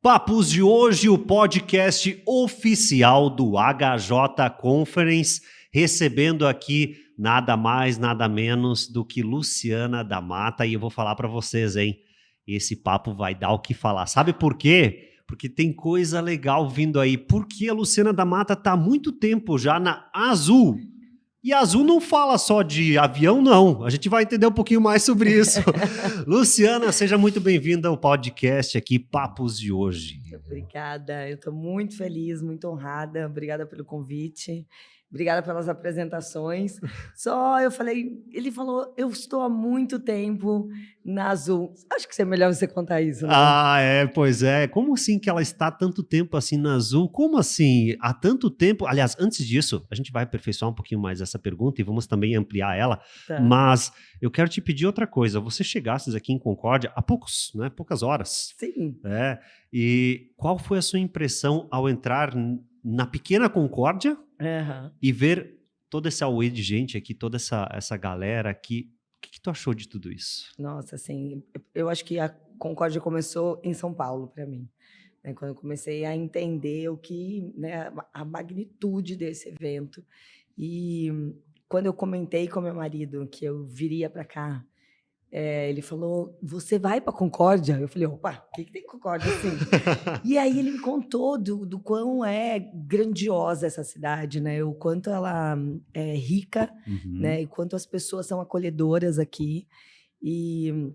Papos de hoje, o podcast oficial do HJ Conference, recebendo aqui nada mais, nada menos do que Luciana da Mata, e eu vou falar para vocês, hein? Esse papo vai dar o que falar. Sabe por quê? Porque tem coisa legal vindo aí. Porque a Luciana da Mata está há muito tempo já na Azul. E a Azul não fala só de avião, não. A gente vai entender um pouquinho mais sobre isso. Luciana, seja muito bem-vinda ao podcast aqui, Papos de Hoje. Obrigada, eu estou muito feliz, muito honrada. Obrigada pelo convite, obrigada pelas apresentações. Ele falou, eu estou há muito tempo na Azul. Acho que é melhor você contar isso, né? Pois é. Como assim que ela está há tanto tempo assim na Azul? Como assim? Há tanto tempo? Aliás, antes disso, a gente vai aperfeiçoar um pouquinho mais essa pergunta e vamos também ampliar ela. Tá. Mas eu quero te pedir outra coisa. Você chegasses aqui em Concórdia há poucas horas. Sim. E qual foi a sua impressão ao entrar na pequena Concórdia e ver toda essa auê de gente aqui, toda essa galera aqui? O que tu achou de tudo isso? Nossa, assim, eu acho que a Concórdia começou em São Paulo para mim. Né, quando eu comecei a entender a magnitude desse evento. E quando eu comentei com meu marido que eu viria para cá, ele falou, você vai para Concórdia? Eu falei, opa, o que tem Concórdia assim? E aí ele me contou do quão é grandiosa essa cidade, né? O quanto ela é rica, né? E quanto as pessoas são acolhedoras aqui. E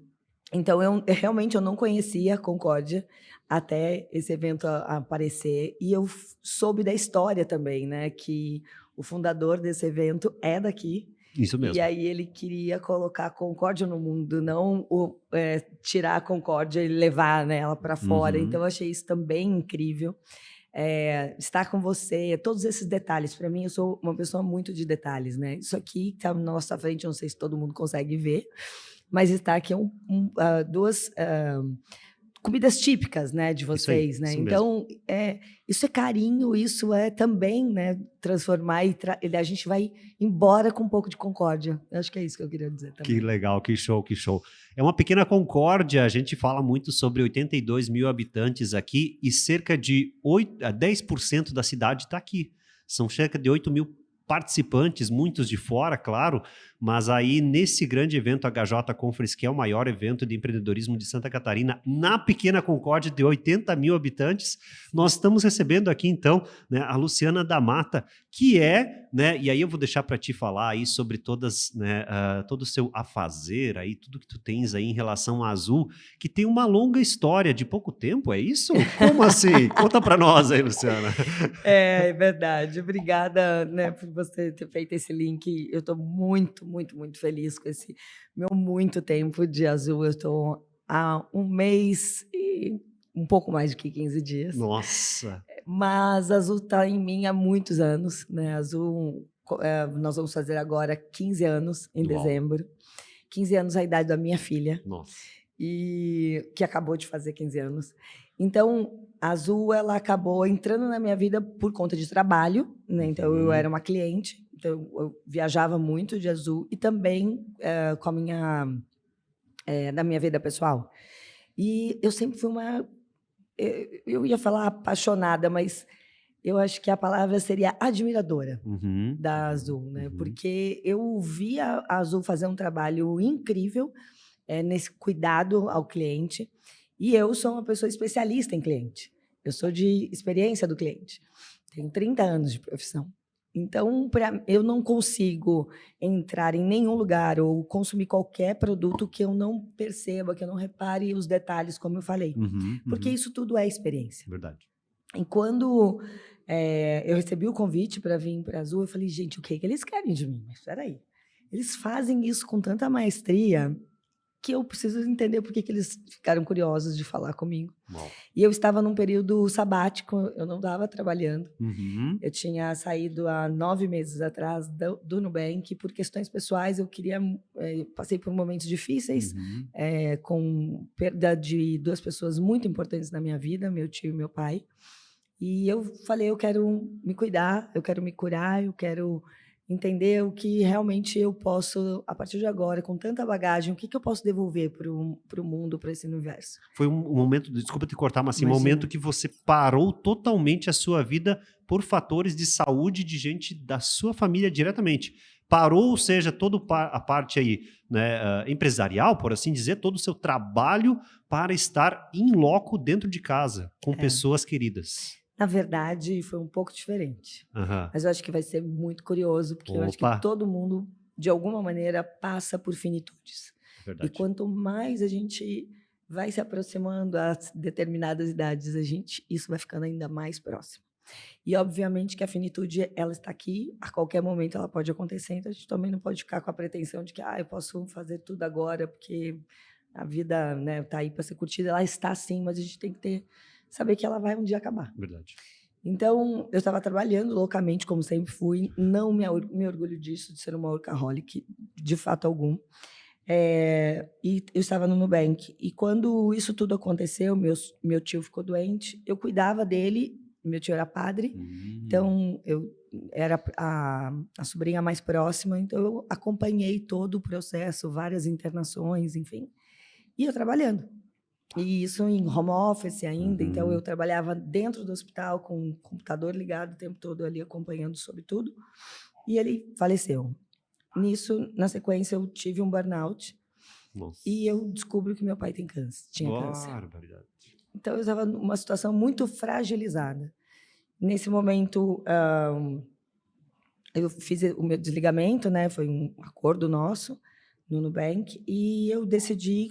então realmente eu não conhecia Concórdia até esse evento aparecer, e eu soube da história também, né? Que o fundador desse evento é daqui. Isso mesmo. E aí ele queria colocar a Concórdia no mundo, não tirar a Concórdia e levar, né, ela para fora. Então eu achei isso também incrível. Estar com você, todos esses detalhes. Para mim, eu sou uma pessoa muito de detalhes, né? Isso aqui que está na nossa frente, eu não sei se todo mundo consegue ver, mas está aqui duas comidas típicas, né, de vocês, né? Então, isso é carinho, isso é também, né, transformar a gente vai embora com um pouco de concórdia. Eu acho que é isso que eu queria dizer também. Que legal, que show, que show. É uma pequena Concórdia, a gente fala muito sobre 82 mil habitantes aqui e cerca de 10% da cidade está aqui. São cerca de 8 mil participantes, muitos de fora, claro, mas aí nesse grande evento HJ Conference, que é o maior evento de empreendedorismo de Santa Catarina, na pequena Concórdia de 80 mil habitantes, nós estamos recebendo aqui então, né, a Luciana da Mata, que é, né, e aí eu vou deixar para ti falar aí sobre todas, né, todo o seu afazer aí, tudo que tu tens aí em relação à Azul, que tem uma longa história de pouco tempo, é isso? Como assim? Conta para nós aí, Luciana. É verdade, obrigada, né, por você ter feito esse link. Eu estou muito, muito, muito feliz com esse meu muito tempo de Azul. Eu estou há um mês e um pouco mais do que 15 dias. Nossa! Mas Azul está em mim há muitos anos, né? Azul, nós vamos fazer agora 15 anos em dezembro. 15 anos a idade da minha filha. Nossa! E que acabou de fazer 15 anos. Então, a Azul, ela acabou entrando na minha vida por conta de trabalho, né? Então, eu era uma cliente, então eu viajava muito de Azul e também com da minha vida pessoal. E eu sempre fui eu ia falar apaixonada, mas eu acho que a palavra seria admiradora da Azul, né? Porque eu via a Azul fazer um trabalho incrível nesse cuidado ao cliente. E eu sou uma pessoa especialista em cliente. Eu sou de experiência do cliente. Tenho 30 anos de profissão. Então, eu não consigo entrar em nenhum lugar ou consumir qualquer produto que eu não perceba, que eu não repare os detalhes, como eu falei. Porque isso tudo é experiência. Verdade. E quando eu recebi o convite para vir para a Azul, eu falei, gente, o que eles querem de mim? Mas espera aí. Eles fazem isso com tanta maestria que eu preciso entender por que eles ficaram curiosos de falar comigo. Uau. E eu estava num período sabático, eu não estava trabalhando. Eu tinha saído há 9 meses atrás do Nubank, por questões pessoais, eu queria... passei por momentos difíceis, com perda de 2 pessoas muito importantes na minha vida, meu tio e meu pai. E eu falei, eu quero me cuidar, eu quero me curar, eu quero entender o que realmente eu posso, a partir de agora, com tanta bagagem, o que eu posso devolver para o mundo, para esse universo. Foi um momento, desculpa te cortar, mas assim, um Imagina. momento que você parou totalmente a sua vida por fatores de saúde de gente da sua família diretamente. Parou, ou seja, toda a parte aí, né, empresarial, por assim dizer, todo o seu trabalho para estar in loco dentro de casa, com pessoas queridas. Na verdade, foi um pouco diferente. Aham. Mas eu acho que vai ser muito curioso, porque eu acho que Opa. todo mundo, de alguma maneira, passa por finitudes. Verdade. E quanto mais a gente vai se aproximando a determinadas idades, isso vai ficando ainda mais próximo. E, obviamente, que a finitude, ela está aqui, a qualquer momento ela pode acontecer, então a gente também não pode ficar com a pretensão de que eu posso fazer tudo agora, porque a vida, né, tá aí para ser curtida. Ela está sim, mas a gente tem que saber que ela vai um dia acabar. Verdade. Então, eu estava trabalhando loucamente, como sempre fui, não me orgulho disso, de ser uma workaholic, de fato algum. E eu estava no Nubank. E quando isso tudo aconteceu, meu tio ficou doente, eu cuidava dele, meu tio era padre, então eu era a sobrinha mais próxima, então eu acompanhei todo o processo, várias internações, enfim, e eu trabalhando. E isso em home office ainda, então eu trabalhava dentro do hospital com o computador ligado o tempo todo ali, acompanhando sobre tudo, e ele faleceu. Nisso, na sequência, eu tive um burnout. Nossa. E eu descubro que meu pai tem câncer, tinha câncer. Barbaridade. Então, eu estava numa situação muito fragilizada. Nesse momento, eu fiz o meu desligamento, né? Foi um acordo nosso no Nubank, e eu decidi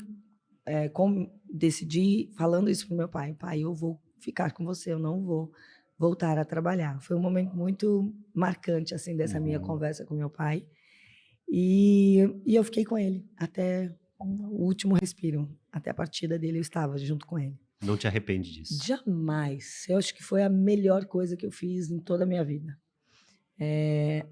falando isso para o meu pai: pai, eu vou ficar com você, eu não vou voltar a trabalhar. Foi um momento muito marcante assim dessa minha conversa com meu pai, e eu fiquei com ele até o último respiro, até a partida dele eu estava junto com ele. Não te arrepende disso? Jamais. Eu acho que foi a melhor coisa que eu fiz em toda a minha vida. É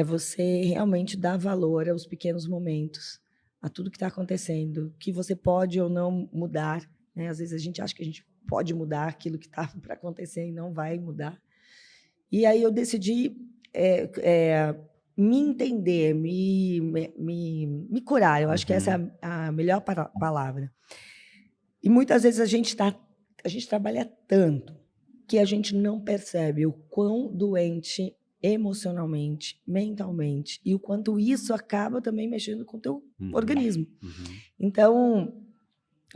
você realmente dar valor aos pequenos momentos, a tudo que está acontecendo, que você pode ou não mudar, né? Às vezes a gente acha que a gente pode mudar aquilo que está para acontecer e não vai mudar. E aí eu decidi me entender, me curar. Eu acho que essa é a melhor palavra. E muitas vezes a gente trabalha tanto que a gente não percebe o quão doente emocionalmente, mentalmente, e o quanto isso acaba também mexendo com o teu organismo. Então,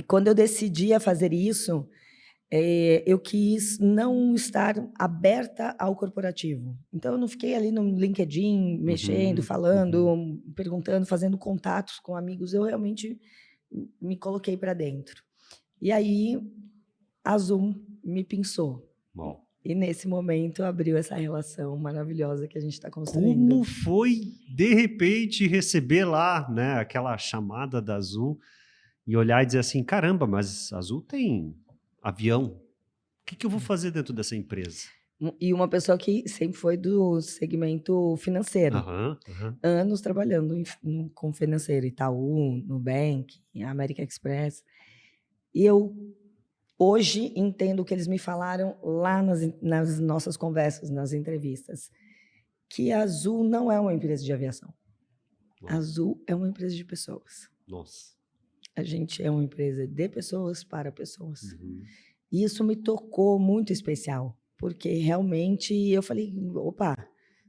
quando eu decidi a fazer isso, eu quis não estar aberta ao corporativo. Então, eu não fiquei ali no LinkedIn, mexendo, falando, perguntando, fazendo contatos com amigos. Eu realmente me coloquei para dentro. E aí, a Zoom me pinçou. Bom. E, nesse momento, abriu essa relação maravilhosa que a gente está construindo. Como foi, de repente, receber lá, né, aquela chamada da Azul e olhar e dizer assim, caramba, mas a Azul tem avião. O que eu vou fazer dentro dessa empresa? E uma pessoa que sempre foi do segmento financeiro. Anos trabalhando com financeiro, Itaú, Nubank, American Express. E eu hoje entendo o que eles me falaram lá nas nossas conversas, nas entrevistas, que a Azul não é uma empresa de aviação. A Azul é uma empresa de pessoas. Nossa. A gente é uma empresa de pessoas para pessoas. E isso me tocou muito especial, porque realmente eu falei, opa,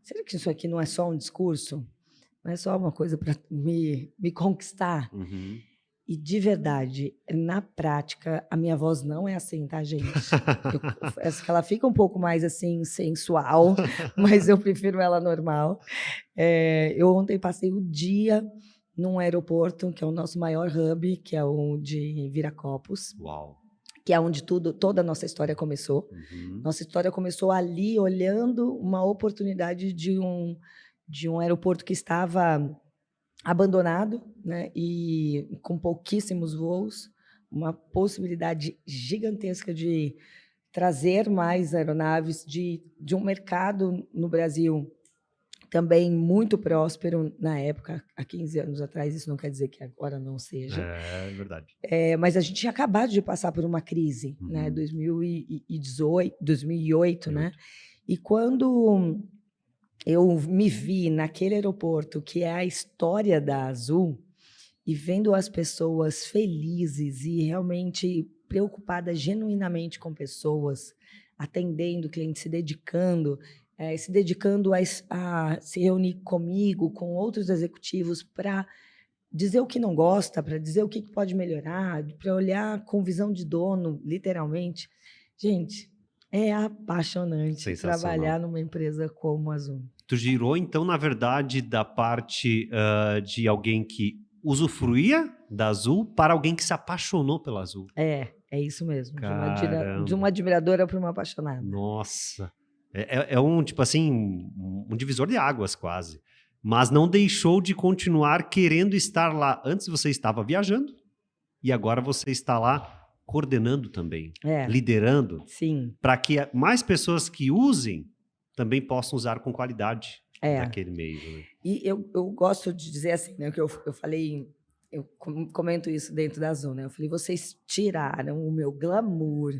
será que isso aqui não é só um discurso? Não é só uma coisa para me conquistar? E, de verdade, na prática, a minha voz não é assim, tá, gente? Eu confesso que ela fica um pouco mais, assim, sensual, mas eu prefiro ela normal. Eu ontem passei o dia num aeroporto, que é o nosso maior hub, que é o de Viracopos. Uau! Que é onde toda a nossa história começou. Nossa história começou ali, olhando uma oportunidade de um aeroporto que estava abandonado, né, e com pouquíssimos voos, uma possibilidade gigantesca de trazer mais aeronaves, de um mercado no Brasil também muito próspero na época, há 15 anos atrás, isso não quer dizer que agora não seja. É verdade. Mas a gente tinha acabado de passar por uma crise, né, 2008, né? E quando eu me vi naquele aeroporto que é a história da Azul e vendo as pessoas felizes e realmente preocupadas genuinamente com pessoas, atendendo clientes, se dedicando a se reunir comigo, com outros executivos para dizer o que não gosta, para dizer o que pode melhorar, para olhar com visão de dono, literalmente. Gente, é apaixonante Sensacional. trabalhar numa empresa como a Azul. Tu girou, então, na verdade, da parte de alguém que usufruía da Azul para alguém que se apaixonou pela Azul. É isso mesmo. De Caramba. uma admiradora para uma apaixonada. Nossa. É um, tipo assim, um divisor de águas quase. Mas não deixou de continuar querendo estar lá. Antes você estava viajando e agora você está lá coordenando também, liderando, Sim. para que mais pessoas que usem também possam usar com qualidade daquele meio. Né? E eu gosto de dizer assim, né, que eu falei, eu comento isso dentro da Azul, né? Eu falei, vocês tiraram o meu glamour,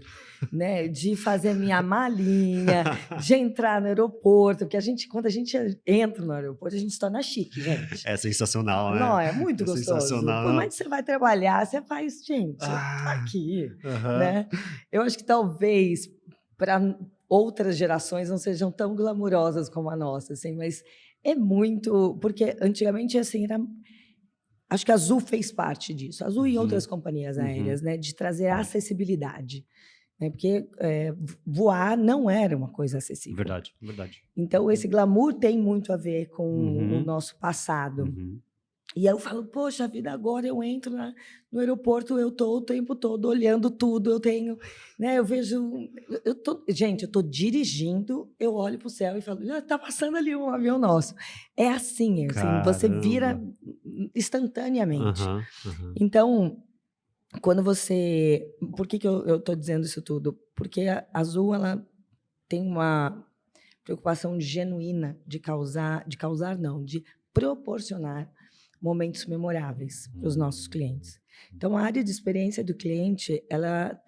né, de fazer minha malinha, de entrar no aeroporto, porque quando a gente entra no aeroporto, a gente se torna chique, gente. É sensacional, né? Não, é muito gostoso. Sensacional. Por mais que você vai trabalhar, você faz, gente, eu tô aqui, né? Eu acho que talvez para outras gerações não sejam tão glamurosas como a nossa, assim, mas é muito, porque antigamente assim era. Acho que a Azul fez parte disso, a Azul e outras companhias aéreas, né, de trazer acessibilidade, né, porque voar não era uma coisa acessível. Verdade, verdade. Então, esse glamour tem muito a ver com o nosso passado. E aí eu falo, poxa vida, agora eu entro no aeroporto, eu estou o tempo todo olhando tudo, eu tenho, né, eu vejo, gente, eu estou dirigindo, eu olho para o céu e falo, já está passando ali um avião nosso. É assim, você vira instantaneamente. Então, quando você... Por que eu estou dizendo isso tudo? Porque a Azul, ela tem uma preocupação genuína de proporcionar momentos memoráveis para os nossos clientes. Então, a área de experiência do cliente, ela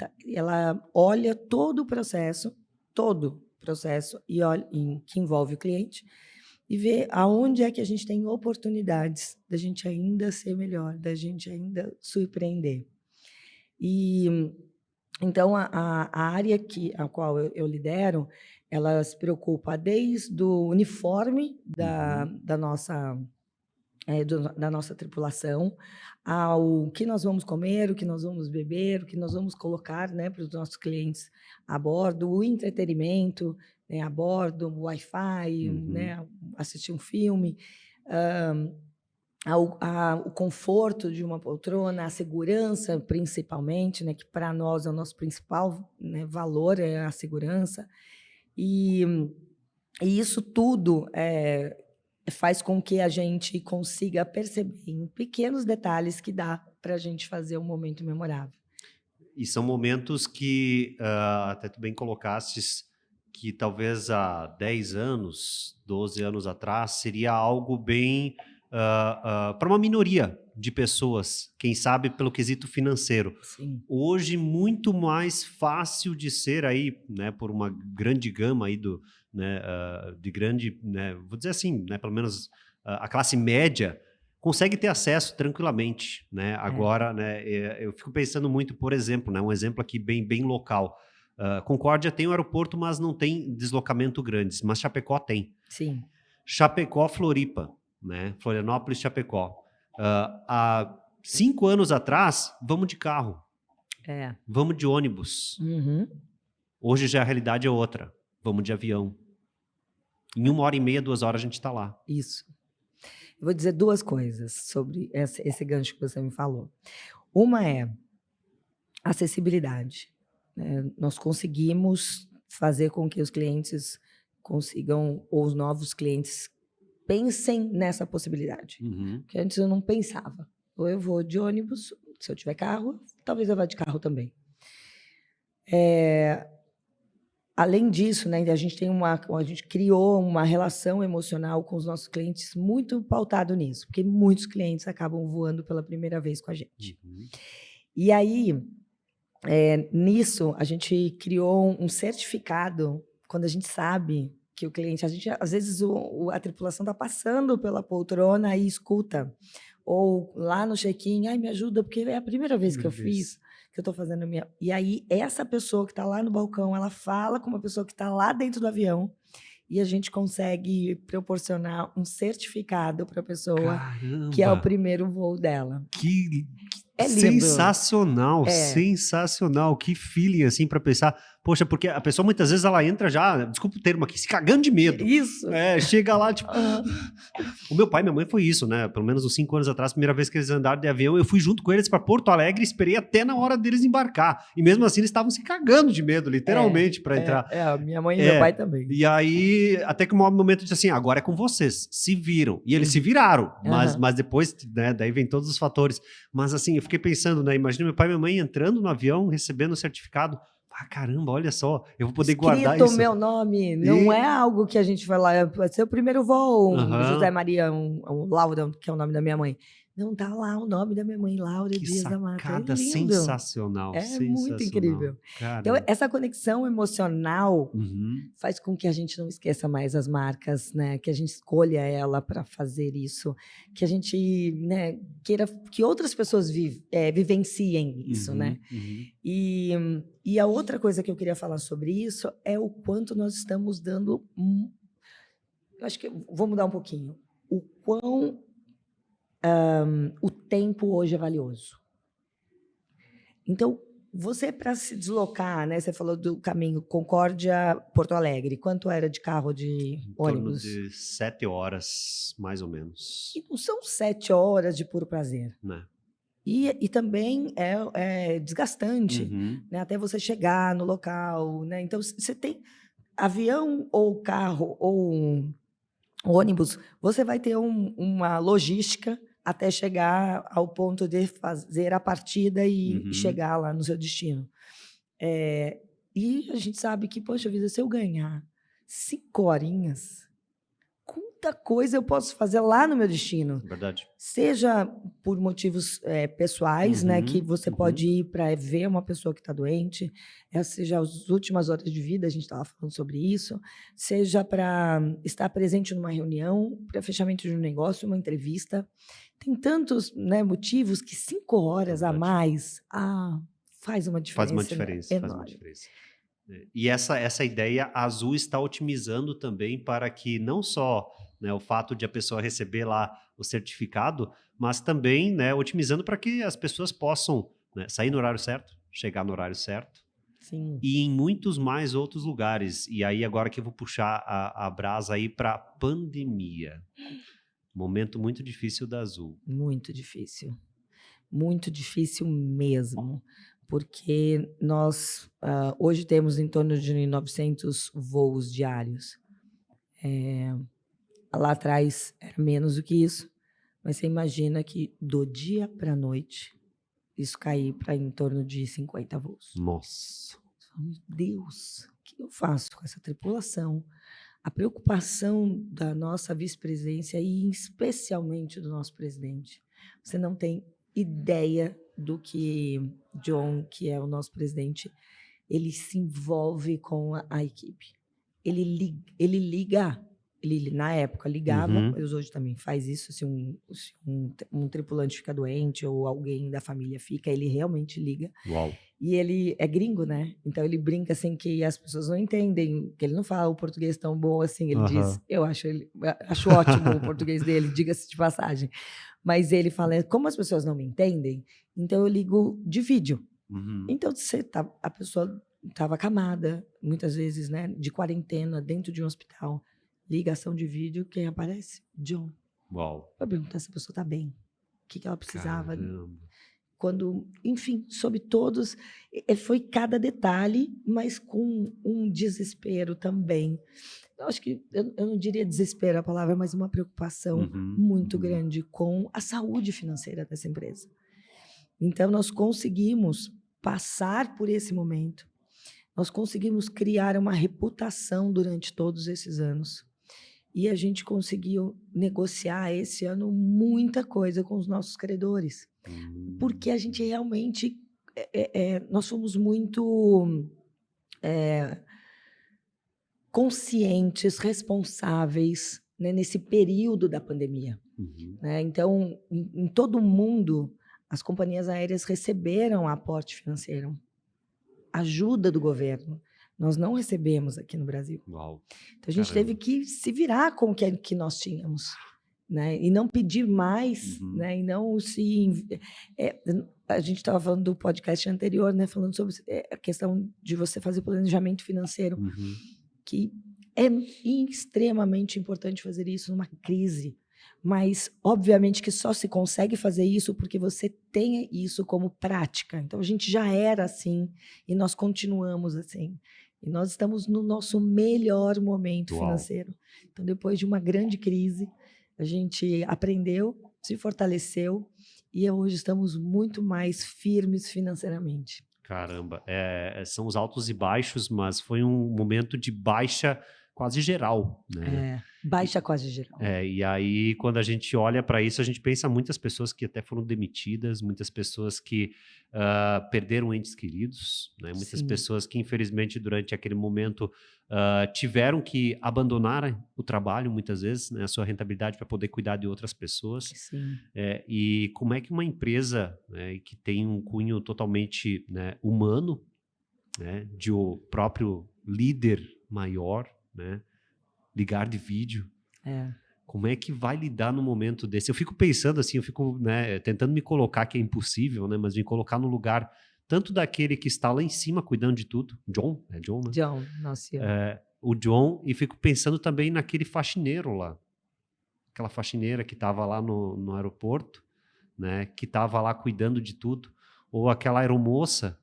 olha todo o processo que envolve o cliente e vê aonde é que a gente tem oportunidades da gente ainda ser melhor, da gente ainda surpreender. E então a área a qual eu lidero, ela se preocupa desde o uniforme da nossa tripulação, ao que nós vamos comer, o que nós vamos beber, o que nós vamos colocar, né, para os nossos clientes a bordo, o entretenimento, né, a bordo, o Wi-Fi, né, assistir um filme, o conforto de uma poltrona, a segurança, principalmente, né, que para nós é o nosso principal, né, valor, é a segurança. E isso tudo faz com que a gente consiga perceber em pequenos detalhes que dá para a gente fazer um momento memorável. E são momentos que, até tu bem colocastes, que talvez há 10 anos, 12 anos atrás, seria algo bem para uma minoria de pessoas, quem sabe pelo quesito financeiro. Sim. Hoje, muito mais fácil de ser aí, né, por uma grande gama aí de grande, né, vou dizer assim, né, pelo menos a classe média consegue ter acesso tranquilamente, né? Agora, né, eu fico pensando muito, por exemplo, né, um exemplo aqui bem local. Concórdia tem um aeroporto, mas não tem deslocamento grandes, mas Chapecó tem. Sim. Chapecó, Floripa, né? Florianópolis, Chapecó. Há 5 anos atrás, vamos de carro. Vamos de ônibus. Hoje já a realidade é outra. Vamos de avião. Em 1h30, 2 horas a gente está lá. Isso. Eu vou dizer duas coisas sobre esse gancho que você me falou. Uma é acessibilidade. Nós conseguimos fazer com que os clientes consigam, ou os novos clientes, pensem nessa possibilidade. Porque antes eu não pensava. Ou eu vou de ônibus, se eu tiver carro, talvez eu vá de carro também. Além disso, né, a gente criou uma relação emocional com os nossos clientes muito pautado nisso, porque muitos clientes acabam voando pela primeira vez com a gente. E aí, nisso, a gente criou um certificado, quando a gente sabe que o cliente, às vezes a tripulação está passando pela poltrona e escuta. Ou lá no check-in, ai, me ajuda, porque é a primeira vez que eu fiz, que eu estou fazendo a minha... E aí, essa pessoa que está lá no balcão, ela fala com uma pessoa que está lá dentro do avião, e a gente consegue proporcionar um certificado para a pessoa, que é o primeiro voo dela. Que É lindo. Sensacional, sensacional. Que feeling, assim, para pensar. Poxa, porque a pessoa muitas vezes ela entra já, desculpa o termo aqui, se cagando de medo. Isso. Chega lá, tipo... O meu pai e minha mãe foi isso, né? Pelo menos uns 5 anos atrás, primeira vez que eles andaram de avião, eu fui junto com eles para Porto Alegre e esperei até na hora deles embarcar. E mesmo assim, eles estavam se cagando de medo, literalmente, para entrar. Minha mãe e meu pai também. E aí, até que um momento disse assim, agora é com vocês, se viram. E eles se viraram, mas depois, né, daí vem todos os fatores. Mas assim, eu fiquei pensando, né, imagina meu pai e minha mãe entrando no avião, recebendo o certificado. Ah, caramba, olha só, eu vou poder guardar isso. Meu nome, não é algo que a gente vai lá, pode ser o primeiro voo, José Maria, um Laura, que é o nome da minha mãe. Não tá lá o nome da minha mãe, Laura Dias da Mata. Que sensacional. Muito incrível. Então, essa conexão emocional faz com que a gente não esqueça mais as marcas, né? Que a gente escolha ela para fazer isso, que a gente, né, queira que outras pessoas vivenciem isso, né? E a outra coisa que eu queria falar sobre isso é o quanto nós estamos dando... Eu acho que vou mudar um pouquinho. O quão o tempo hoje é valioso. Então, você para se deslocar, né? Você falou do caminho Concórdia-Porto Alegre. Quanto era de carro ou de ônibus? Em torno de 7 horas, mais ou menos. E não são 7 horas de puro prazer. Né? E também é desgastante, né? Até você chegar no local, né? Então, você tem avião ou carro ou ônibus, você vai ter uma logística até chegar ao ponto de fazer a partida e chegar lá no seu destino. E a gente sabe que, poxa vida, se eu ganhar 5 horinhas, quanta coisa eu posso fazer lá no meu destino. Verdade. Seja por motivos pessoais, né, que você pode ir para ver uma pessoa que está doente, seja as últimas horas de vida, a gente estava falando sobre isso, seja para estar presente numa reunião, para fechamento de um negócio, uma entrevista. Tem tantos, né, motivos que 5 horas a mais faz uma diferença. Faz uma diferença, faz uma diferença. E essa ideia a Azul está otimizando também para que não só, né, o fato de a pessoa receber lá o certificado, mas também, né, otimizando para que as pessoas possam, né, sair no horário certo, chegar no horário certo. Sim. E em muitos mais outros lugares. E aí agora que eu vou puxar a brasa aí para a pandemia. Momento muito difícil da Azul. Muito difícil mesmo. Porque nós hoje temos em torno de 900 voos diários. Lá atrás era menos do que isso, mas você imagina que do dia para a noite isso cair para em torno de 50 voos. Nossa! Meu Deus, o que eu faço com essa tripulação? A preocupação da nossa vice-presidência e especialmente do nosso presidente. Você não tem ideia do que John, que é o nosso presidente, ele se envolve com a equipe. Ele liga, ele na época ligava, mas hoje também faz isso, se um tripulante fica doente ou alguém da família fica, ele realmente liga. Uau. E ele é gringo, né? Então ele brinca assim que as pessoas não entendem, que ele não fala o português tão bom assim, ele diz, eu acho ótimo o português dele, diga-se de passagem. Mas ele fala, como as pessoas não me entendem, então eu ligo de vídeo. Então a pessoa estava acamada, muitas vezes, né, de quarentena, dentro de um hospital, ligação de vídeo, quem aparece? John. Uau. Para perguntar se a pessoa está bem, o que ela precisava. Caramba. Quando, enfim, sobre todos, foi cada detalhe, mas com um desespero também. Eu acho que, eu não diria desespero a palavra, mas uma preocupação muito grande com a saúde financeira dessa empresa. Então, nós conseguimos passar por esse momento, nós conseguimos criar uma reputação durante todos esses anos. E a gente conseguiu negociar esse ano muita coisa com os nossos credores. Porque a gente realmente, nós fomos muito conscientes, responsáveis, né, nesse período da pandemia. Né? Então, em todo o mundo, as companhias aéreas receberam aporte financeiro, ajuda do governo. Nós não recebemos aqui no Brasil. Uau. Então, a gente teve que se virar com o que nós tínhamos. Né? E não pedir mais, né? E não se... a gente estava falando do podcast anterior, né? Falando sobre a questão de você fazer planejamento financeiro, que é extremamente importante fazer isso numa crise, mas, obviamente, que só se consegue fazer isso porque você tem isso como prática. Então, a gente já era assim e nós continuamos assim. E nós estamos no nosso melhor momento financeiro. Então, depois de uma grande crise, a gente aprendeu, se fortaleceu e hoje estamos muito mais firmes financeiramente. Caramba, são os altos e baixos, mas foi um momento de baixa quase geral, né? Baixa quase geral. E aí, quando a gente olha para isso, a gente pensa em muitas pessoas que até foram demitidas, muitas pessoas que perderam entes queridos, né? Muitas pessoas que, infelizmente, durante aquele momento tiveram que abandonar o trabalho, muitas vezes, né? A sua rentabilidade para poder cuidar de outras pessoas. E como é que uma empresa, né, que tem um cunho totalmente, né, humano, né, de o próprio líder maior, né, ligar de vídeo, como é que vai lidar no momento desse? Eu fico pensando assim, eu fico, né, tentando me colocar, que é impossível, né, mas me colocar no lugar tanto daquele que está lá em cima cuidando de tudo, John, John, né? John, nosso senhor. O John, e fico pensando também naquele faxineiro lá, aquela faxineira que estava lá no aeroporto, né, que estava lá cuidando de tudo, ou aquela aeromoça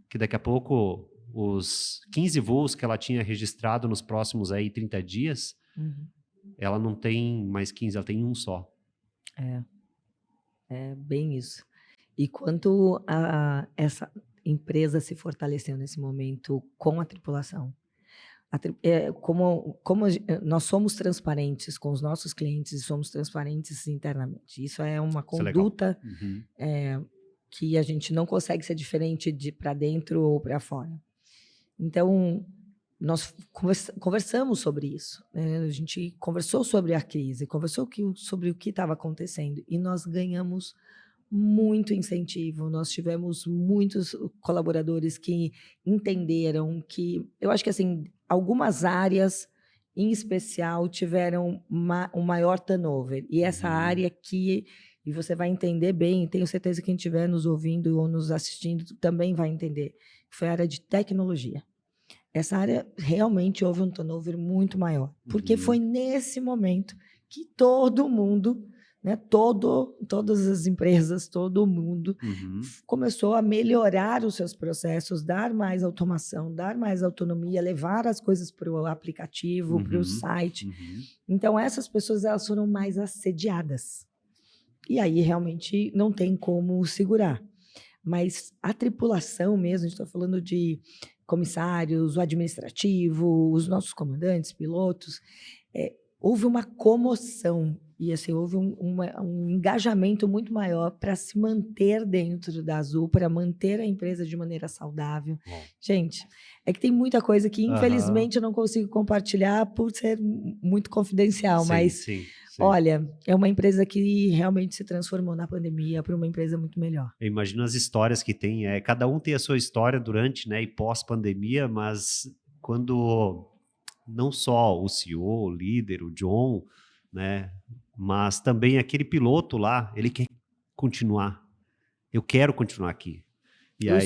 que daqui a pouco os 15 voos que ela tinha registrado nos próximos aí 30 dias, ela não tem mais 15, ela tem um só. É bem isso. E quanto essa empresa se fortaleceu nesse momento com a tripulação. Como nós somos transparentes com os nossos clientes e somos transparentes internamente. Isso é uma conduta que a gente não consegue ser diferente de para dentro ou para fora. Então, nós conversamos sobre isso, né? A gente conversou sobre a crise, conversou sobre o que estava acontecendo e nós ganhamos muito incentivo. Nós tivemos muitos colaboradores que entenderam que, eu acho que assim, algumas áreas em especial tiveram um maior turnover. E essa área que, e você vai entender bem, tenho certeza que quem estiver nos ouvindo ou nos assistindo também vai entender, foi a área de tecnologia. Essa área realmente houve um turnover muito maior, porque foi nesse momento que todo mundo, né, todas as empresas, todo mundo começou a melhorar os seus processos, dar mais automação, dar mais autonomia, levar as coisas para o aplicativo, para o site. Então, essas pessoas elas foram mais assediadas. E aí, realmente, não tem como segurar. Mas a tripulação mesmo, a gente está falando de comissários, o administrativo, os nossos comandantes, pilotos, houve uma comoção e assim, houve um engajamento muito maior para se manter dentro da Azul, para manter a empresa de maneira saudável. Gente, é que tem muita coisa que, infelizmente, eu não consigo compartilhar por ser muito confidencial, mas, olha, é uma empresa que realmente se transformou na pandemia para uma empresa muito melhor. Eu imagino as histórias que tem, cada um tem a sua história durante, né, e pós-pandemia, mas quando não só o CEO, o líder, o John, né, mas também aquele piloto lá, ele quer continuar. Eu quero continuar aqui. E eu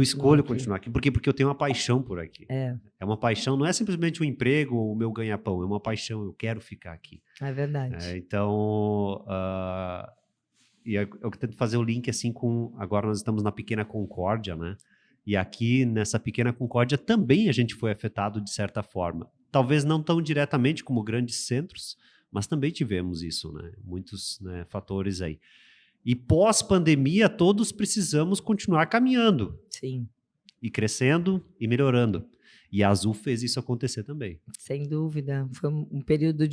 escolho continuar aqui. Por quê? Porque eu tenho uma paixão por aqui. É uma paixão, não é simplesmente um emprego ou o meu ganha-pão, é uma paixão, eu quero ficar aqui. É verdade. Então, e eu tento fazer o link assim com, agora nós estamos na Pequena Concórdia, né? E aqui nessa Pequena Concórdia também a gente foi afetado de certa forma. Talvez não tão diretamente como grandes centros, mas também tivemos isso, né? Muitos, né, fatores aí. E pós-pandemia, todos precisamos continuar caminhando. Sim. E crescendo e melhorando. E a Azul fez isso acontecer também. Sem dúvida. Foi um período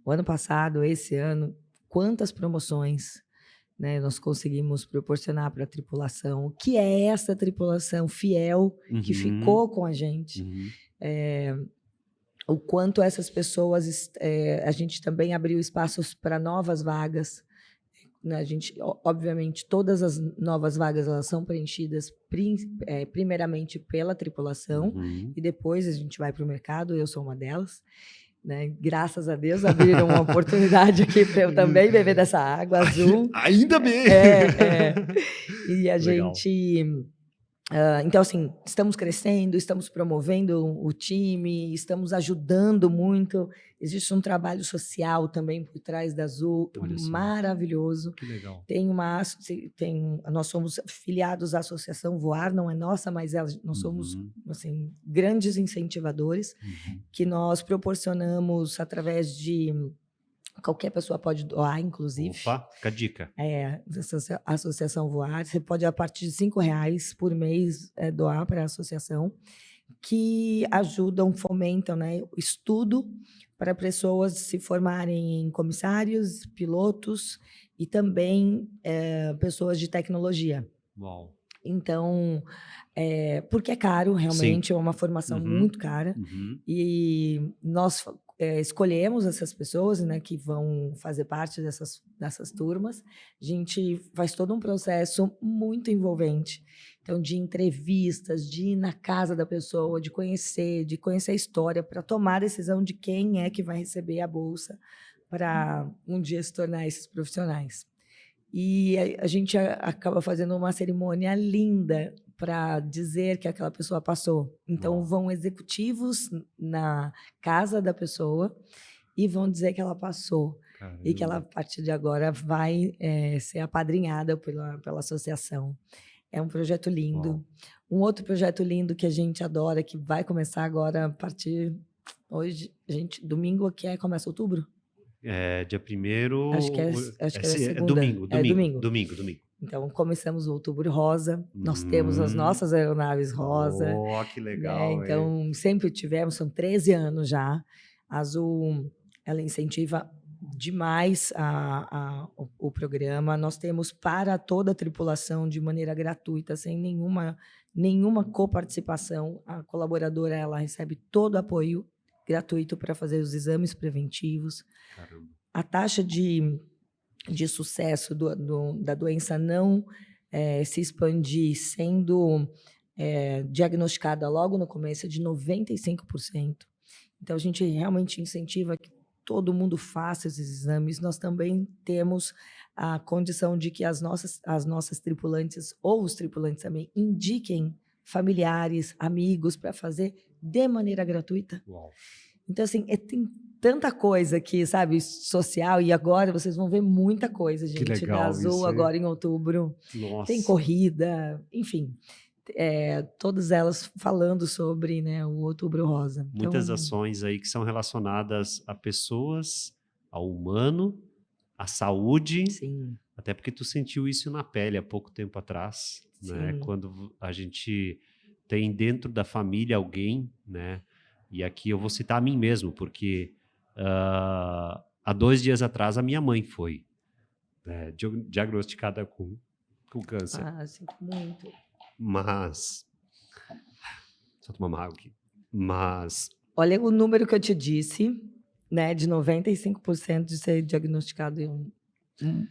o ano passado, esse ano, quantas promoções, né, nós conseguimos proporcionar para a tripulação. O que é essa tripulação fiel que ficou com a gente? o quanto essas pessoas, a gente também abriu espaços para novas vagas, né? A gente, obviamente, todas as novas vagas elas são preenchidas primeiramente pela tripulação e depois a gente vai para o mercado, eu sou uma delas. Né? Graças a Deus abriram uma oportunidade aqui para eu também beber dessa água azul. Ainda bem! E a gente... então, assim, estamos crescendo, estamos promovendo o time, estamos ajudando muito. Existe um trabalho social também por trás da Azul, maravilhoso. Que legal. Nós somos filiados à Associação Voar, não é nossa, mas nós somos assim, grandes incentivadores, que nós proporcionamos através de... Qualquer pessoa pode doar, inclusive. Opa, fica a dica. Associação Voar. Você pode, a partir de R$5 por mês, doar para a associação, que ajudam, fomentam, né, o estudo para pessoas se formarem em comissários, pilotos e também pessoas de tecnologia. Uau. Então, porque é caro, realmente, Sim. É uma formação muito cara. E nós... escolhemos essas pessoas, né, que vão fazer parte dessas turmas. A gente faz todo um processo muito envolvente. Então, de entrevistas, de ir na casa da pessoa, de conhecer a história, para tomar a decisão de quem é que vai receber a bolsa para um dia se tornar esses profissionais. E a gente acaba fazendo uma cerimônia linda para dizer que aquela pessoa passou. Então, vão executivos na casa da pessoa e vão dizer que ela passou. Caramba. E que ela, a partir de agora, vai ser apadrinhada pela associação. É um projeto lindo. Uau. Um outro projeto lindo que a gente adora, que vai começar agora a partir... Hoje, domingo, começa outubro? Dia 1º... Acho que é segunda. Domingo. Então, começamos o Outubro Rosa. Nós temos as nossas aeronaves rosa. Oh, que legal. Né? Então, sempre tivemos, são 13 anos já. A Azul, ela incentiva demais o programa. Nós temos para toda a tripulação, de maneira gratuita, sem nenhuma coparticipação. A colaboradora, ela recebe todo o apoio gratuito para fazer os exames preventivos. Caramba. A taxa de sucesso da doença não se expandir, sendo diagnosticada logo no começo, é de 95%. Então, a gente realmente incentiva que todo mundo faça esses exames. Nós também temos a condição de que as nossas tripulantes, ou os tripulantes também, indiquem familiares, amigos, para fazer de maneira gratuita. Uau. Então, assim, tem tanta coisa aqui, sabe, social, e agora vocês vão ver muita coisa, gente, que legal, da Azul agora em outubro. Nossa. Tem corrida, enfim, todas elas falando sobre, né, o Outubro Rosa. Muitas ações aí que são relacionadas a pessoas, ao humano, à saúde. Sim. Até porque tu sentiu isso na pele há pouco tempo atrás, né? Quando a gente tem dentro da família alguém, né? E aqui eu vou citar a mim mesmo, porque há 2 dias atrás a minha mãe foi diagnosticada com câncer. Ah, sinto muito. Mas... Só tomar uma água aqui. Mas... Olha o número que eu te disse, né? De 95% de ser diagnosticado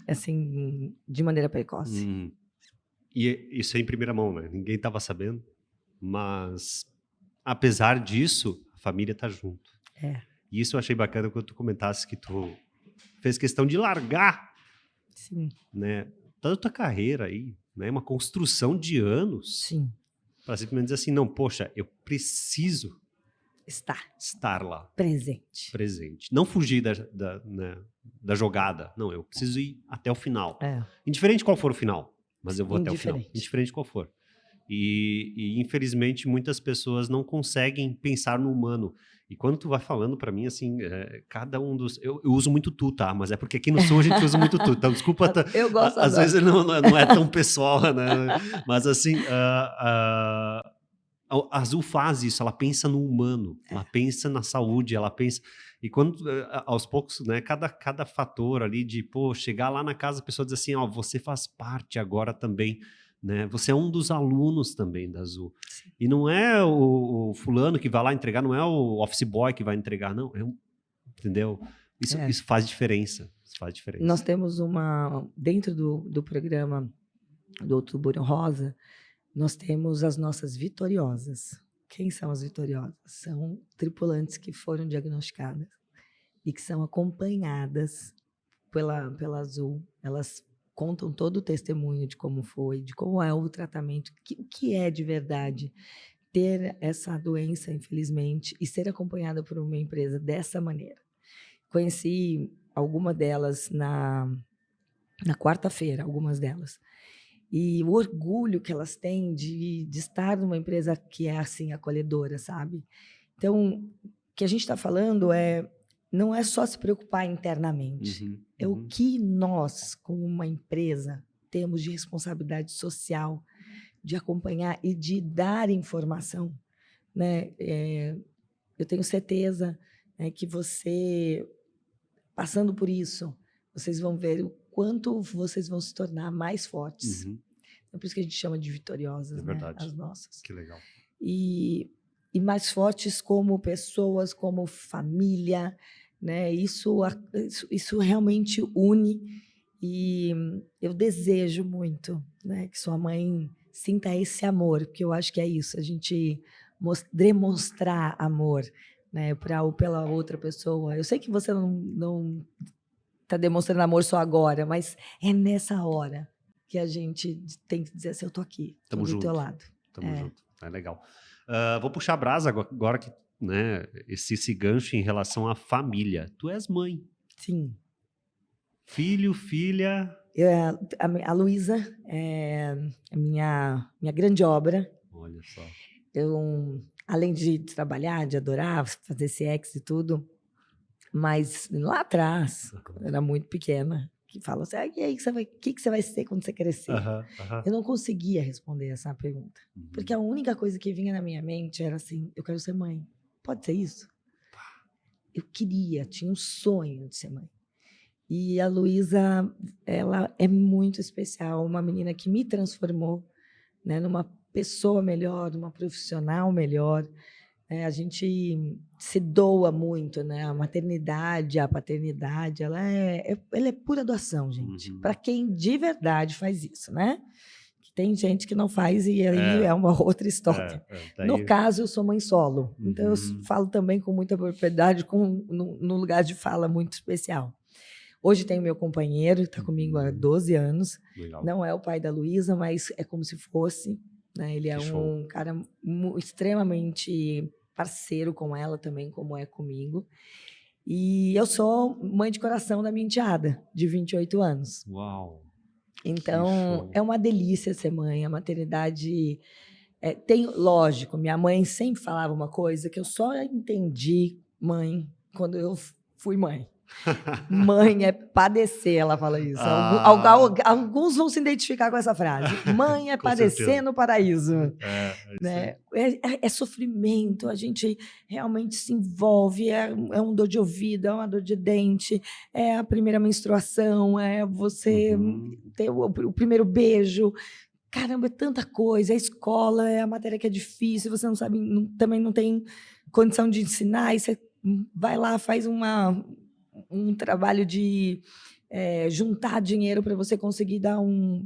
assim, de maneira precoce. E isso é em primeira mão, né? Ninguém estava sabendo. Mas, apesar disso, a família tá junto. E isso eu achei bacana quando tu comentasse que tu fez questão de largar, sim, né, toda a tua carreira aí, né, uma construção de anos. Sim. Para simplesmente dizer assim, não, poxa, eu preciso estar lá. Presente. Não fugir da jogada. Não, eu preciso ir até o final. Indiferente qual for o final, mas eu vou até o final. Indiferente qual for. E infelizmente muitas pessoas não conseguem pensar no humano. E quando tu vai falando pra mim, assim, cada um dos... Eu uso muito tu, tá? Mas é porque aqui no Sul a gente usa muito tu. Então, desculpa, eu gosto às vezes não é tão pessoal, né? Mas assim, a Azul faz isso, ela pensa no humano, ela pensa na saúde, ela pensa... E quando, aos poucos, né, cada fator ali de, chegar lá na casa, a pessoa diz assim, você faz parte agora também né? Você é um dos alunos também da Azul. Sim. E não é o fulano que vai lá entregar, não é o office boy que vai entregar, não. Entendeu? Isso faz diferença. Isso faz diferença. Nós temos dentro do programa do Outubro Rosa, nós temos as nossas vitoriosas. Quem são as vitoriosas? São tripulantes que foram diagnosticadas e que são acompanhadas pela Azul. Elas contam todo o testemunho de como foi, de como é o tratamento, o que é de verdade ter essa doença, infelizmente, e ser acompanhada por uma empresa dessa maneira. Conheci alguma delas na quarta-feira, algumas delas. E o orgulho que elas têm de estar numa empresa que é assim, acolhedora, sabe? Então, o que a gente está falando não é só se preocupar internamente. É o que nós, como uma empresa, temos de responsabilidade social, de acompanhar e de dar informação, né? Eu tenho certeza, né, que você, passando por isso, vocês vão ver o quanto vocês vão se tornar mais fortes. É por isso que a gente chama de vitoriosas, né? As nossas. Que legal. E mais fortes como pessoas, como família, né? Isso realmente une. E eu desejo muito, né, que sua mãe sinta esse amor, porque eu acho que é isso, a gente demonstrar amor, né, pela outra pessoa. Eu sei que você não está demonstrando amor só agora, mas é nessa hora que a gente tem que dizer assim, eu tô aqui, tô do teu lado. Tamo junto, é legal. Vou puxar a brasa agora que, né, esse gancho em relação à família. Tu és mãe. Sim. Filho, filha... A Luísa é a minha grande obra. Olha só. Eu, além de trabalhar, de adorar, fazer CX e tudo, mas lá atrás, quando eu era muito pequena, que falam assim, e aí, o que você vai ser quando você crescer? Eu não conseguia responder essa pergunta, porque a única coisa que vinha na minha mente era assim, eu quero ser mãe. Pode ser isso? Eu tinha um sonho de ser mãe. E a Luísa, ela é muito especial, uma menina que me transformou, né, numa pessoa melhor, numa profissional melhor. A gente se doa muito, né? A maternidade, a paternidade, ela é pura doação, gente. Para quem de verdade faz isso, né? Tem gente que não faz e aí é uma outra história. No caso, eu sou mãe solo, então eu falo também com muita propriedade, no lugar de fala muito especial. Hoje tenho meu companheiro, está comigo há 12 anos. Legal. Não é o pai da Luísa, mas é como se fosse. Né? Ele é um cara extremamente parceiro com ela também, como é comigo. E eu sou mãe de coração da minha enteada, de 28 anos. Uau! Então, é uma delícia ser mãe. A maternidade... lógico, minha mãe sempre falava uma coisa que eu só entendi, mãe, quando eu fui mãe. Mãe é padecer, ela fala isso. Alguns vão se identificar com essa frase. Mãe é padecer no paraíso. Né? É sofrimento, a gente realmente se envolve, é um dor de ouvido, é uma dor de dente, é a primeira menstruação, é você ter o primeiro beijo. Caramba, é tanta coisa. A escola é a matéria que é difícil, você não sabe, também não tem condição de ensinar, e você vai lá, faz um trabalho de juntar dinheiro para você conseguir dar um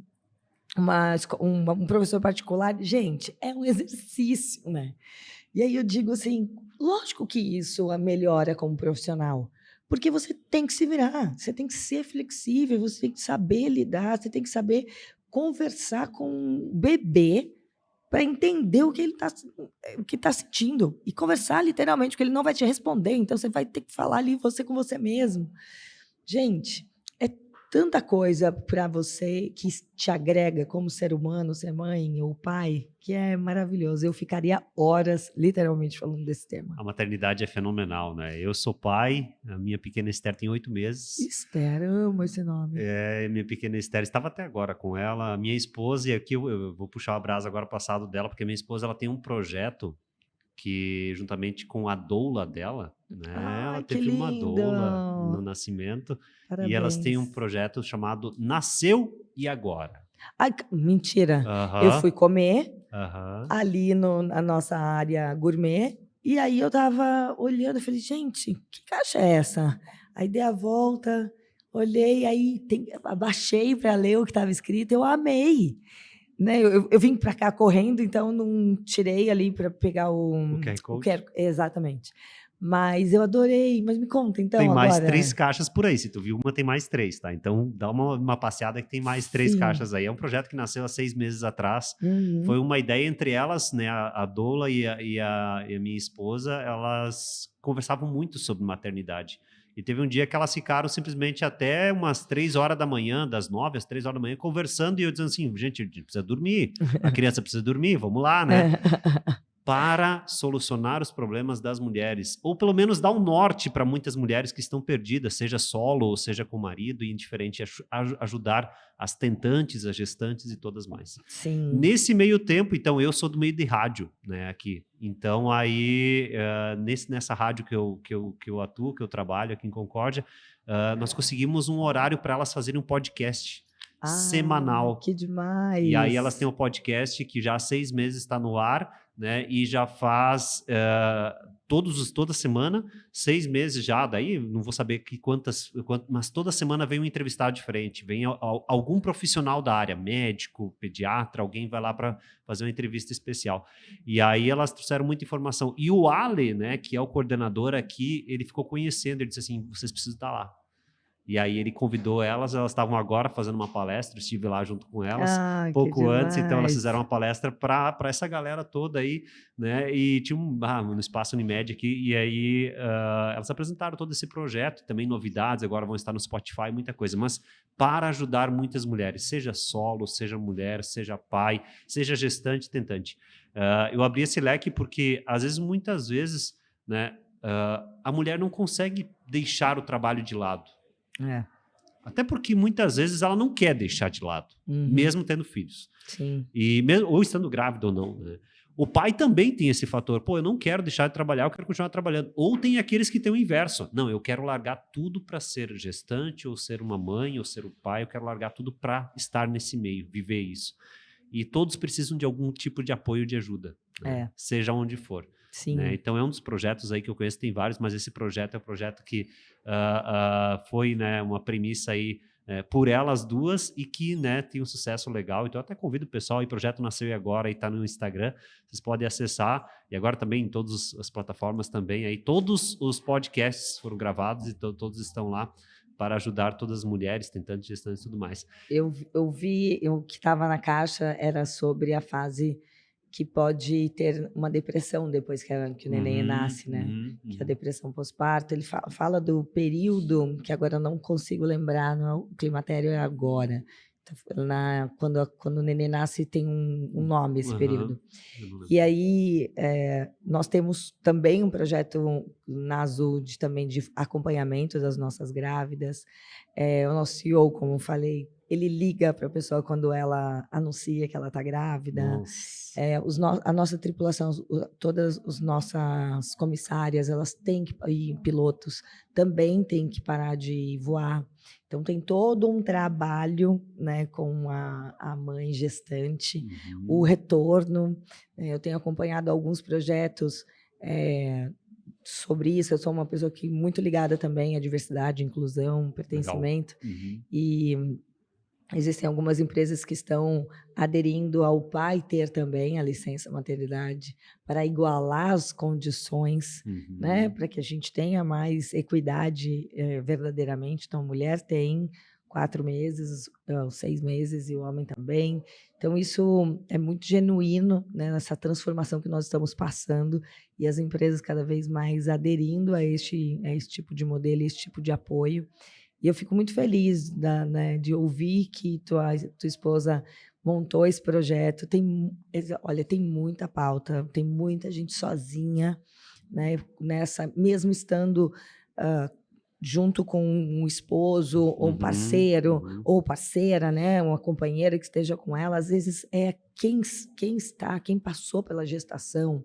professor particular. Gente, é um exercício, né? E aí eu digo assim, lógico que isso melhora como profissional, porque você tem que se virar, você tem que ser flexível, você tem que saber lidar, você tem que saber conversar com o bebê para entender o que ele está sentindo. E conversar literalmente, porque ele não vai te responder, então você vai ter que falar ali você com você mesmo. Gente, é tanta coisa para você que te agrega como ser humano, ser mãe ou pai, que é maravilhoso. Eu ficaria horas, literalmente, falando desse tema. A maternidade é fenomenal, né? Eu sou pai, a minha pequena Esther tem 8 meses. Esther, amo esse nome. Minha pequena Esther, estava até agora com ela, minha esposa, e aqui eu vou puxar a brasa agora passado dela, porque minha esposa ela tem um projeto que, juntamente com a doula dela, né? Ela teve uma doula no nascimento. Parabéns. E elas têm um projeto chamado Nasceu e Agora. Ai, mentira. Eu Aham, fui comer aham. ali na nossa área gourmet, e aí eu estava olhando, eu falei, gente, que caixa é essa? Aí dei a volta, olhei, aí abaixei para ler o que estava escrito, eu amei. Né? Eu vim para cá correndo, então não tirei ali para pegar O QR o Code. QR, exatamente. Mas eu adorei. Mas me conta Tem então mais 3 agora. caixas por aí. Se tu viu uma, tem mais 3, tá? Então dá uma passeada que tem mais 3 Sim. caixas aí. É um projeto que nasceu há 6 meses atrás. Foi Uhum. uma ideia entre elas, né? A Dola e a minha esposa, elas conversavam muito sobre maternidade. E teve um dia que elas ficaram simplesmente até umas 3 horas da manhã, das 9 às 3 horas da manhã, conversando, e eu dizendo assim, gente, a gente precisa dormir, a criança precisa dormir, vamos lá, né? Para solucionar os problemas das mulheres, ou pelo menos dar um norte para muitas mulheres que estão perdidas, seja solo ou seja com o marido, e indiferente, ajudar as tentantes, as gestantes e todas mais. Sim. Nesse meio tempo, então, eu sou do meio de rádio, né, aqui. Então, aí, nessa rádio que eu atuo, que eu trabalho aqui em Concórdia, nós conseguimos um horário para elas fazerem um podcast Ah, semanal. que E aí elas têm demais. um podcast que já há 6 meses está no ar, né? E já faz toda semana, 6 meses já, daí não vou saber mas toda semana vem um entrevistado diferente, vem algum profissional da área, médico, pediatra, alguém vai lá para fazer uma entrevista especial. E aí elas trouxeram muita informação. E o Ale, né, que é o coordenador aqui, ele ficou conhecendo, ele disse assim, vocês precisam estar lá. E aí ele convidou elas estavam agora fazendo uma palestra, eu estive lá junto com elas Ah, que pouco antes, então elas demais. fizeram uma palestra para essa galera toda aí, né? E tinha no espaço Unimed aqui, e aí elas apresentaram todo esse projeto, também novidades, agora vão estar no Spotify, muita coisa, mas para ajudar muitas mulheres, seja solo, seja mulher, seja pai, seja gestante, tentante. Eu abri esse leque porque, às vezes, muitas vezes, né, a mulher não consegue deixar o trabalho de lado. É. Até porque muitas vezes ela não quer deixar de lado, Uhum. mesmo tendo filhos. Sim. E mesmo, ou estando grávida ou não. Né? O pai também tem esse fator. Pô, eu não quero deixar de trabalhar, eu quero continuar trabalhando. Ou tem aqueles que têm o inverso. Não, eu quero largar tudo para ser gestante, ou ser uma mãe, ou ser o pai. Eu quero largar tudo para estar nesse meio, viver isso. E todos precisam de algum tipo de apoio, de ajuda, né? Seja onde for. Sim. Né? Então é um dos projetos aí que eu conheço, tem vários, mas esse projeto é um projeto que foi, né, uma premissa aí por elas duas e que, né, tem um sucesso legal. Então eu até convido o pessoal, o projeto nasceu agora e está no Instagram, vocês podem acessar, e agora também em todas as plataformas também, aí todos os podcasts foram gravados e todos estão lá para ajudar todas as mulheres, tentantes, gestantes e tudo mais. Eu vi, o que estava na caixa era sobre a fase que pode ter uma depressão depois que o neném nasce, né? Que é a depressão pós-parto. Ele fala do período, que agora eu não consigo lembrar, não é o climatério, é agora. Quando o neném nasce, tem um nome esse período. E aí, nós temos também um projeto na Azul também de acompanhamento das nossas grávidas. O nosso CEO, como eu falei, ele liga para a pessoa quando ela anuncia que ela está grávida. A nossa tripulação, todas as nossas comissárias, elas têm que ir, pilotos também têm que parar de voar. Então tem todo um trabalho, né, com a mãe gestante, o retorno. Eu tenho acompanhado alguns projetos sobre isso. Eu sou uma pessoa que muito ligada também à diversidade, inclusão, pertencimento. E existem algumas empresas que estão aderindo ao pai ter também a licença maternidade para igualar as condições, né, para que a gente tenha mais equidade verdadeiramente. Então, a mulher tem 4 meses, 6 meses e o homem também. Então, isso é muito genuíno, né, nessa transformação que nós estamos passando e as empresas cada vez mais aderindo a este tipo de modelo, a este tipo de apoio. E eu fico muito feliz né, de ouvir que tua esposa montou esse projeto. Olha, tem muita pauta, tem muita gente sozinha, né, mesmo estando junto com um esposo ou um parceiro ou parceira, né, uma companheira que esteja com ela. Às vezes é quem passou pela gestação,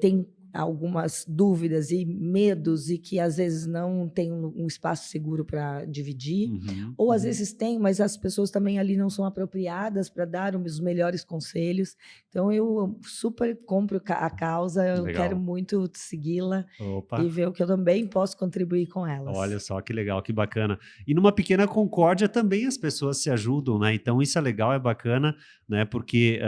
tem algumas dúvidas e medos e que às vezes não tem um espaço seguro para dividir, ou às vezes tem, mas as pessoas também ali não são apropriadas para dar os melhores conselhos. Então eu super compro a causa, eu Legal. quero muito segui-la Opa. e ver o que eu também posso contribuir com elas. Olha só que legal, que bacana. E numa pequena concórdia também as pessoas se ajudam, né? Então isso é legal, é bacana, né? Porque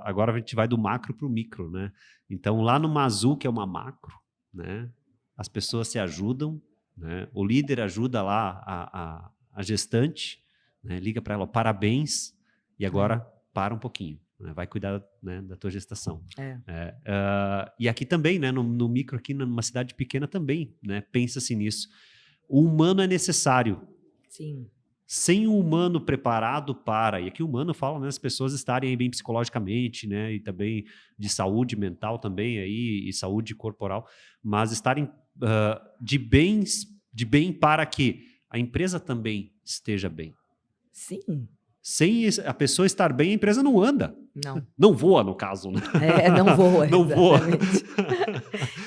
agora a gente vai do macro para o micro, né? Então lá no Mazu, que é uma macro, né? As pessoas se ajudam, né? O líder ajuda lá a gestante, né? Liga para ela, parabéns, e agora para um pouquinho, né? Vai cuidar, né, da tua gestação. E aqui também, né? No micro, aqui numa cidade pequena também, né? Pensa-se nisso. O humano é necessário. Sim. Sem um humano preparado para, e aqui o humano fala, né, as pessoas estarem aí bem psicologicamente, né, e também de saúde mental também aí, e saúde corporal, mas estarem de bem para que a empresa também esteja bem. Sim. Sem a pessoa estar bem, a empresa não anda. Não. Não voa, no caso, né? Não voa. Não voa.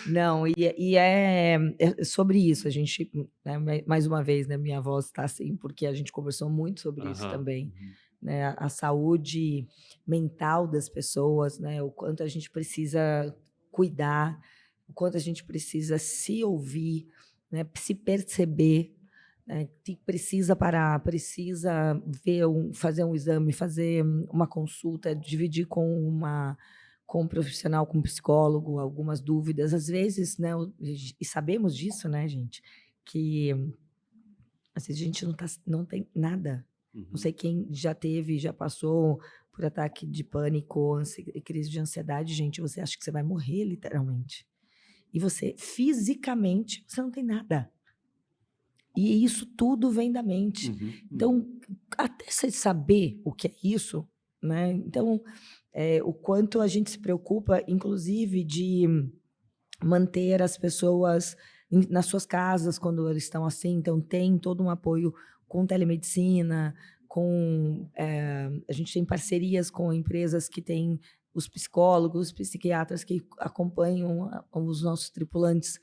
Não, e é sobre isso. A gente, né, mais uma vez, né, minha voz está assim, porque a gente conversou muito sobre isso também. Né, a saúde mental das pessoas, né, o quanto a gente precisa cuidar, o quanto a gente precisa se ouvir, né, se perceber, né, que precisa parar, precisa ver fazer um exame, fazer uma consulta, dividir com um profissional, com um psicólogo, algumas dúvidas, às vezes, né, e sabemos disso, né, gente, que às vezes a gente não tem nada. Não sei quem já teve, já passou por ataque de pânico, crise de ansiedade, gente, você acha que você vai morrer, literalmente. E você, fisicamente, você não tem nada. E isso tudo vem da mente. Então, até você saber o que é isso, né? Então, o quanto a gente se preocupa, inclusive, de manter as pessoas nas suas casas quando eles estão assim. Então, tem todo um apoio com telemedicina, a gente tem parcerias com empresas que têm os psicólogos, os psiquiatras que acompanham os nossos tripulantes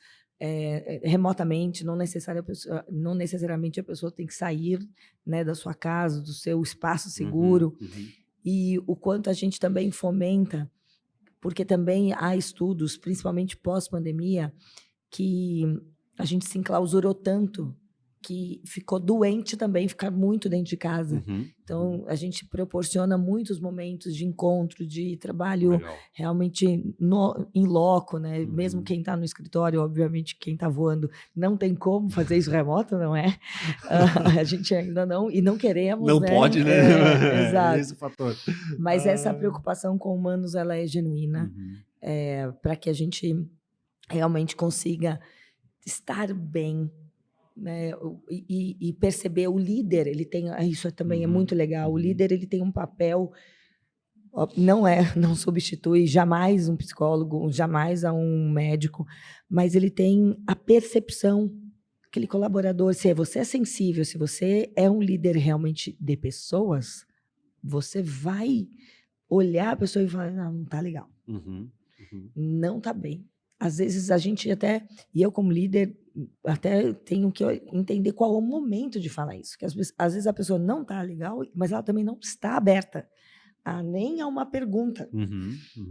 remotamente, não necessariamente a pessoa tem que sair, né, da sua casa, do seu espaço seguro. E o quanto a gente também fomenta, porque também há estudos, principalmente pós-pandemia, que a gente se enclausurou tanto que ficou doente também, ficar muito dentro de casa. Então, a gente proporciona muitos momentos de encontro, de trabalho realmente em loco, né? Mesmo quem está no escritório, obviamente, quem está voando, não tem como fazer isso remoto, não é? A gente ainda não, e não queremos, não né? pode, né? Exato. É esse o fator. Mas essa preocupação com humanos, ela é genuína, para que a gente realmente consiga estar bem, né, e perceber o líder, ele tem, isso também é muito legal, o líder ele tem um papel, não substitui jamais um psicólogo, jamais a um médico, mas ele tem a percepção, aquele colaborador, se você é sensível, se você é um líder realmente de pessoas, você vai olhar a pessoa e falar, não está legal, não está bem. Às vezes a gente até, e eu como líder, até tenho que entender qual é o momento de falar isso. Que às vezes a pessoa não está legal, mas ela também não está aberta nem a uma pergunta.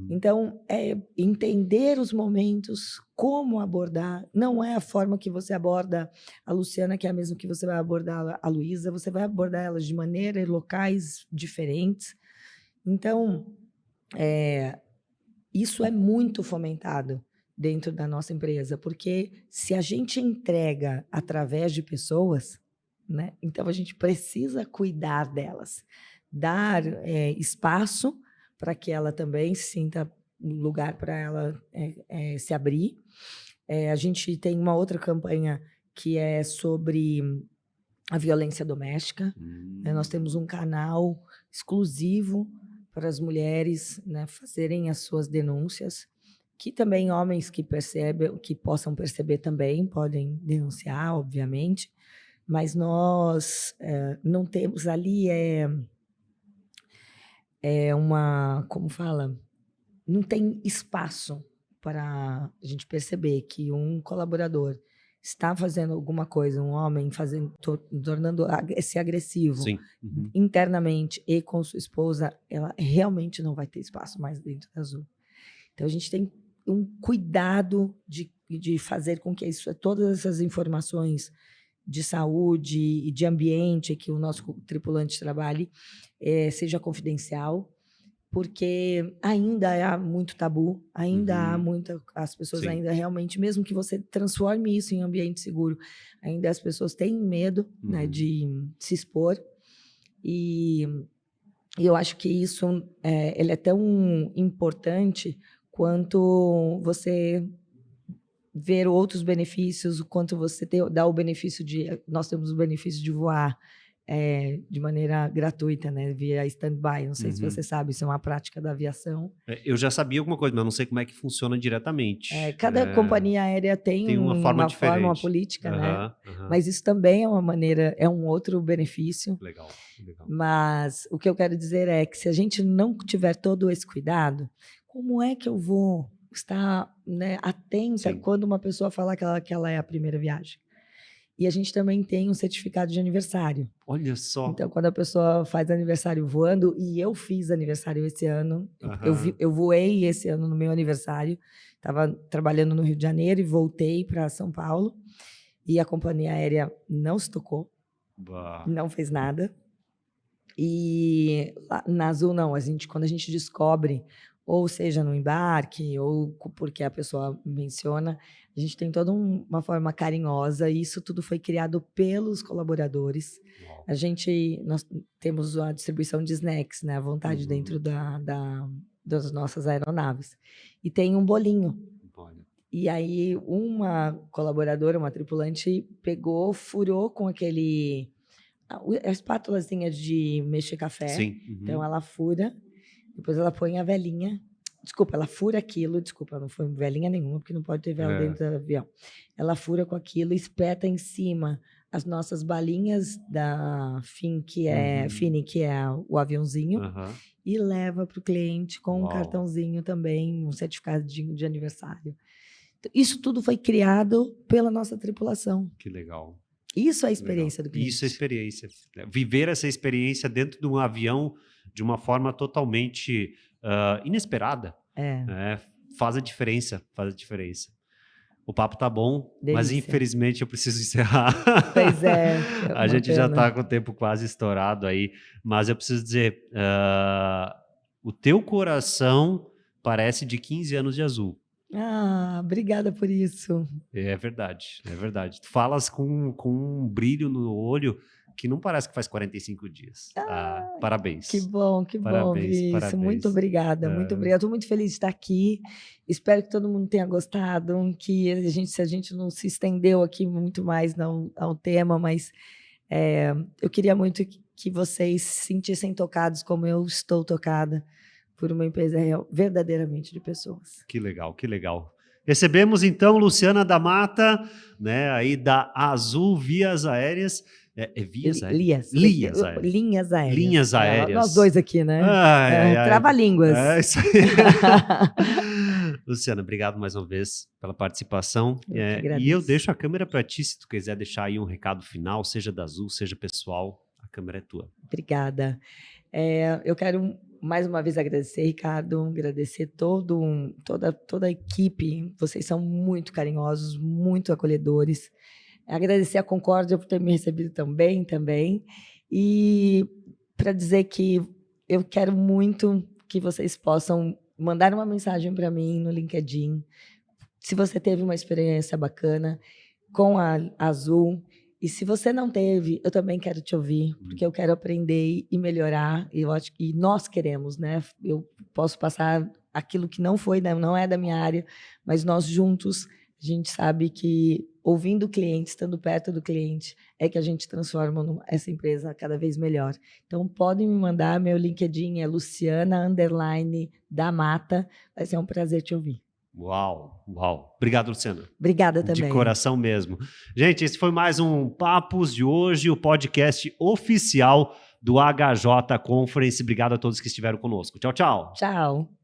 Então, entender os momentos, como abordar, não é a forma que você aborda a Luciana, que é a mesma que você vai abordar a Luísa, você vai abordar elas de maneiras, locais diferentes. Então, isso é muito fomentado dentro da nossa empresa, porque se a gente entrega através de pessoas, né, então a gente precisa cuidar delas, dar espaço para que ela também sinta lugar para ela se abrir. A gente tem uma outra campanha que é sobre a violência doméstica. Nós temos um canal exclusivo para as mulheres, né, fazerem as suas denúncias, que também homens que possam perceber também podem denunciar, obviamente, mas nós não temos ali como fala, não tem espaço para a gente perceber que um colaborador está fazendo alguma coisa, um homem tornando-se agressivo Sim. Uhum. internamente e com sua esposa, ela realmente não vai ter espaço mais dentro da Azul. Então, a gente tem um cuidado de fazer com que todas essas informações de saúde e de ambiente que o nosso tripulante trabalhe seja confidencial, porque ainda há muito tabu, ainda há as pessoas ainda realmente, mesmo que você transforme isso em ambiente seguro, ainda as pessoas têm medo, né, de se expor, e eu acho que isso ele é tão importante quanto você ver outros benefícios, o quanto você dá o benefício nós temos o benefício de voar de maneira gratuita, né, via stand-by. Não sei se você sabe, isso é uma prática da aviação. Eu já sabia alguma coisa, mas não sei como é que funciona diretamente. Cada companhia aérea tem uma forma diferente, uma política, né? Mas isso também é uma maneira, é um outro benefício. Legal. Mas o que eu quero dizer é que se a gente não tiver todo esse cuidado, como é que eu vou estar, né, atenta quando uma pessoa fala que ela é a primeira viagem? E a gente também tem um certificado de aniversário. Olha só. Então, quando a pessoa faz aniversário voando, e eu fiz aniversário esse ano, eu voei esse ano no meu aniversário, estava trabalhando no Rio de Janeiro e voltei para São Paulo, e a companhia aérea não se tocou, não fez nada. E na Azul, não, quando a gente descobre, ou seja no embarque, ou porque a pessoa menciona, a gente tem toda uma forma carinhosa, e isso tudo foi criado pelos colaboradores. Nós temos a distribuição de snacks, né, à vontade dentro das nossas aeronaves. E tem um bolinho. E aí uma colaboradora, uma tripulante, furou com a espátulazinha de mexer café. Sim. Então ela fura, depois ela põe a velinha. Desculpa, ela fura aquilo. Desculpa, não foi velinha nenhuma, porque não pode ter vela dentro do avião. Ela fura com aquilo, espeta em cima as nossas balinhas da Fini, que é o aviãozinho, e leva para o cliente com um cartãozinho também, um certificado de aniversário. Isso tudo foi criado pela nossa tripulação. Que legal. Isso é a experiência do cliente. Isso é a experiência. Viver essa experiência dentro de um avião de uma forma totalmente inesperada. Faz a diferença. O papo tá bom, delícia. Mas infelizmente eu preciso encerrar. Pois é. A gente já tá com o tempo quase estourado aí, mas eu preciso dizer, o teu coração parece de 15 anos de Azul. Obrigada por isso. É verdade. Tu falas com um brilho no olho que não parece que faz 45 dias. Parabéns. Que bom, Vinícius. Muito obrigada, muito obrigada. Estou muito feliz de estar aqui. Espero que todo mundo tenha gostado, que se a gente não se estendeu aqui muito mais ao tema, mas eu queria muito que vocês se sentissem tocados como eu estou tocada por uma empresa verdadeiramente de pessoas. Que legal. Recebemos então Luciana da Mata, né, aí da Azul Vias Aéreas. Linhas Aéreas. Nós dois aqui, né? Trava-línguas. É isso aí. Luciana, obrigado mais uma vez pela participação. E eu deixo a câmera para ti, se tu quiser deixar aí um recado final, seja da Azul, seja pessoal, a câmera é tua. Obrigada. Eu quero mais uma vez agradecer, Ricardo, agradecer toda a equipe. Vocês são muito carinhosos, muito acolhedores. Agradecer a Concórdia por ter me recebido também. E para dizer que eu quero muito que vocês possam mandar uma mensagem para mim no LinkedIn. Se você teve uma experiência bacana com a Azul, e se você não teve, eu também quero te ouvir, porque eu quero aprender e melhorar. E eu acho que nós queremos, né? Eu posso passar aquilo que não é da minha área, mas nós juntos, a gente sabe que ouvindo o cliente, estando perto do cliente, é que a gente transforma essa empresa cada vez melhor. Então, podem me mandar, meu LinkedIn é Luciana_da_Mata. Vai ser um prazer te ouvir. Uau. Obrigado, Luciana. Obrigada também. De coração mesmo. Gente, esse foi mais um Papos de Hoje, o podcast oficial do HJ Conference. Obrigado a todos que estiveram conosco. Tchau. Tchau.